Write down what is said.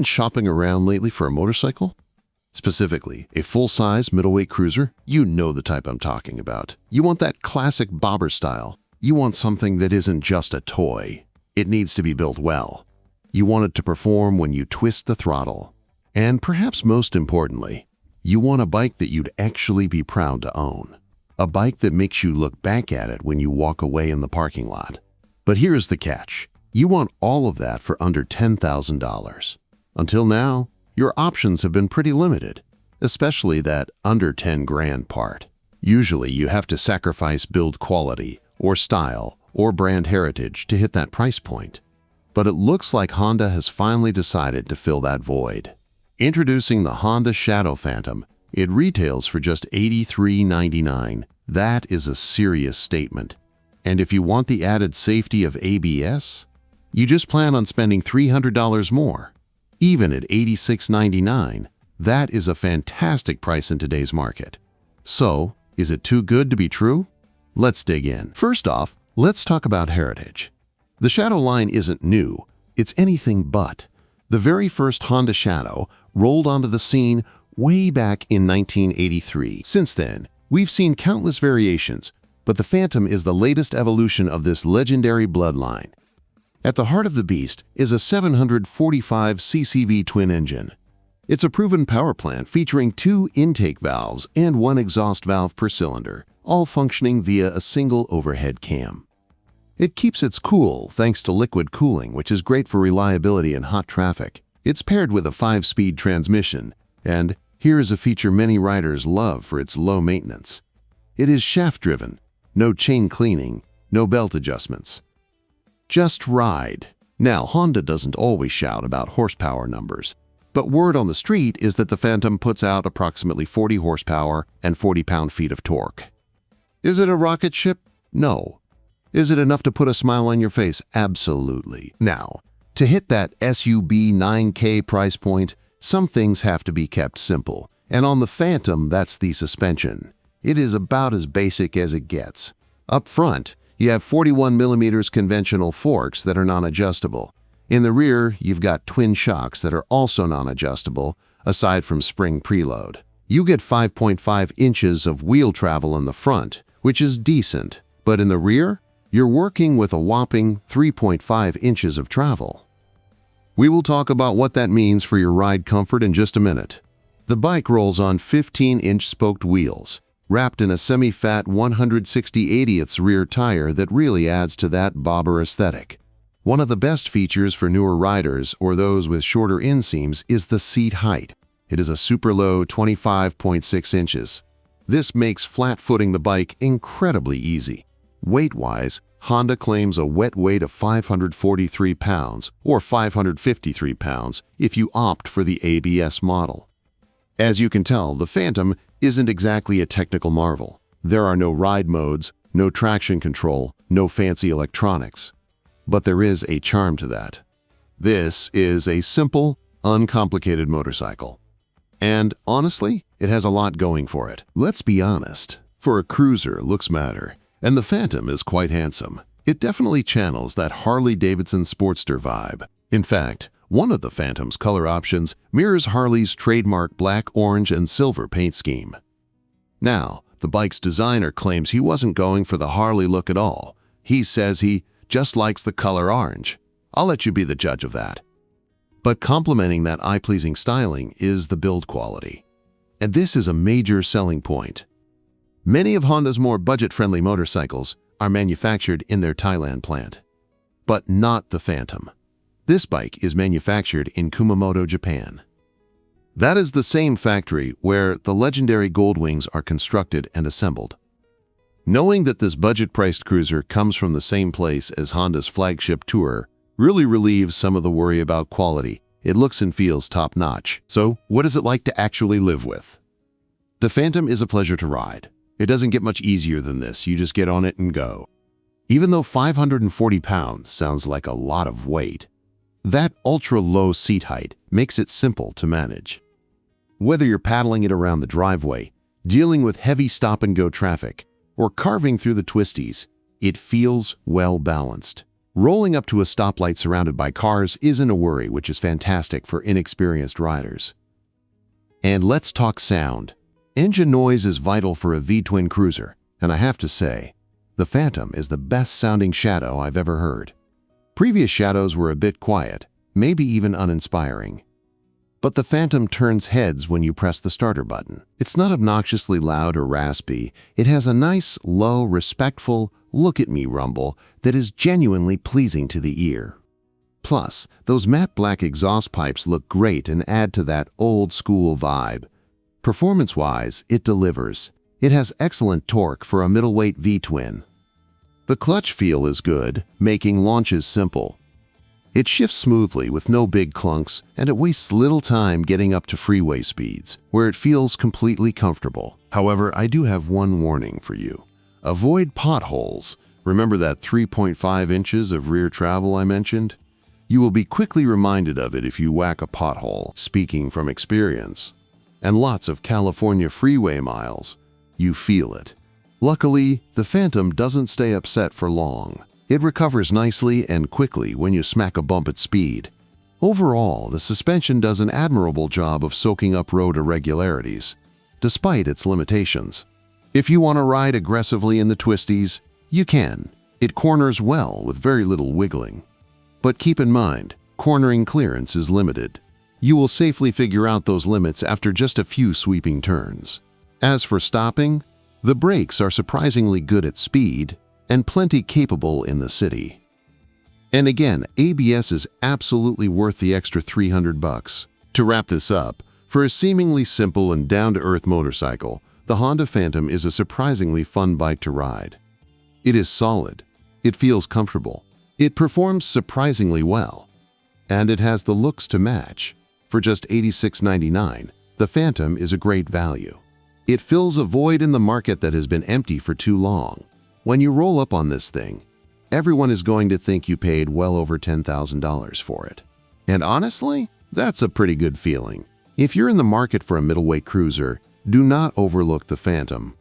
been shopping around lately for a motorcycle? Specifically, a full-size middleweight cruiser? You know the type I'm talking about. You want that classic bobber style. You want something that isn't just a toy. It needs to be built well. You want it to perform when you twist the throttle. And perhaps most importantly, you want a bike that you'd actually be proud to own. A bike that makes you look back at it when you walk away in the parking lot. But here's the catch. You want all of that for under $10,000. Until now, your options have been pretty limited, especially that under 10 grand part. Usually you have to sacrifice build quality or style or brand heritage to hit that price point. But it looks like Honda has finally decided to fill that void. Introducing the Honda Shadow Phantom, it retails for just $83.99. That is a serious statement. And if you want the added safety of ABS, you just plan on spending $300 more. Even at $86.99, that is a fantastic price in today's market. So, is it too good to be true? Let's dig in. First off, let's talk about heritage. The Shadow line isn't new, it's anything but. The very first Honda Shadow rolled onto the scene way back in 1983. Since then, we've seen countless variations, but the Phantom is the latest evolution of this legendary bloodline. At the heart of the beast is a 745cc twin engine. It's a proven power plant featuring 2 intake valves and 1 exhaust valve per cylinder, all functioning via a single overhead cam. It keeps its cool thanks to liquid cooling, which is great for reliability in hot traffic. It's paired with a 5-speed transmission, and here is a feature many riders love for its low maintenance. It is shaft-driven, no chain cleaning, no belt adjustments. Just ride. Now, Honda doesn't always shout about horsepower numbers, but word on the street is that the Phantom puts out approximately 40 horsepower and 40 pound-feet of torque. Is it a rocket ship? No. Is it enough to put a smile on your face? Absolutely. Now, to hit that SUV 9K price point, some things have to be kept simple, and on the Phantom, that's the suspension. It is about as basic as it gets. Up front, you have 41mm conventional forks that are non-adjustable. In the rear, you've got twin shocks that are also non-adjustable, aside from spring preload. You get 5.5 inches of wheel travel in the front, which is decent, but in the rear, you're working with a whopping 3.5 inches of travel. We will talk about what that means for your ride comfort in just a minute. The bike rolls on 15-inch spoked wheels, wrapped in a semi-fat 160/80ths rear tire that really adds to that bobber aesthetic. One of the best features for newer riders or those with shorter inseams is the seat height. It is a super low 25.6 inches. This makes flat-footing the bike incredibly easy. Weight-wise, Honda claims a wet weight of 543 pounds or 553 pounds if you opt for the ABS model. As you can tell, the Phantom isn't exactly a technical marvel. There are no ride modes, no traction control, no fancy electronics. But there is a charm to that. This is a simple, uncomplicated motorcycle. And honestly, it has a lot going for it. Let's be honest. For a cruiser, looks matter, and the Phantom is quite handsome. It definitely channels that Harley-Davidson Sportster vibe. In fact, one of the Phantom's color options mirrors Harley's trademark black, orange, and silver paint scheme. Now, the bike's designer claims he wasn't going for the Harley look at all. He says he just likes the color orange. I'll let you be the judge of that. But complementing that eye-pleasing styling is the build quality. And this is a major selling point. Many of Honda's more budget-friendly motorcycles are manufactured in their Thailand plant. But not the Phantom. This bike is manufactured in Kumamoto, Japan. That is the same factory where the legendary Goldwings are constructed and assembled. Knowing that this budget-priced cruiser comes from the same place as Honda's flagship Tourer really relieves some of the worry about quality. It looks and feels top-notch. So, what is it like to actually live with? The Phantom is a pleasure to ride. It doesn't get much easier than this. You just get on it and go. Even though 540 pounds sounds like a lot of weight, that ultra-low seat height makes it simple to manage. Whether you're paddling it around the driveway, dealing with heavy stop-and-go traffic, or carving through the twisties, it feels well-balanced. Rolling up to a stoplight surrounded by cars isn't a worry, which is fantastic for inexperienced riders. And let's talk sound. Engine noise is vital for a V-twin cruiser, and I have to say, the Phantom is the best-sounding Shadow I've ever heard. Previous Shadows were a bit quiet, maybe even uninspiring. But the Phantom turns heads when you press the starter button. It's not obnoxiously loud or raspy. It has a nice, low, respectful, look-at-me rumble that is genuinely pleasing to the ear. Plus, those matte black exhaust pipes look great and add to that old-school vibe. Performance-wise, it delivers. It has excellent torque for a middleweight V-twin. The clutch feel is good, making launches simple. It shifts smoothly with no big clunks, and it wastes little time getting up to freeway speeds, where it feels completely comfortable. However, I do have one warning for you. Avoid potholes. Remember that 3.5 inches of rear travel I mentioned? You will be quickly reminded of it if you whack a pothole, speaking from experience. And lots of California freeway miles. You feel it. Luckily, the Phantom doesn't stay upset for long. It recovers nicely and quickly when you smack a bump at speed. Overall, the suspension does an admirable job of soaking up road irregularities, despite its limitations. If you want to ride aggressively in the twisties, you can. It corners well with very little wiggling. But keep in mind, cornering clearance is limited. You will safely figure out those limits after just a few sweeping turns. As for stopping, the brakes are surprisingly good at speed and plenty capable in the city. And again, ABS is absolutely worth the extra $300. To wrap this up, for a seemingly simple and down-to-earth motorcycle, the Honda Phantom is a surprisingly fun bike to ride. It is solid, it feels comfortable, it performs surprisingly well, and it has the looks to match. For just $86.99, the Phantom is a great value. It fills a void in the market that has been empty for too long. When you roll up on this thing, everyone is going to think you paid well over $10,000 for it. And honestly, that's a pretty good feeling. If you're in the market for a middleweight cruiser, do not overlook the Phantom.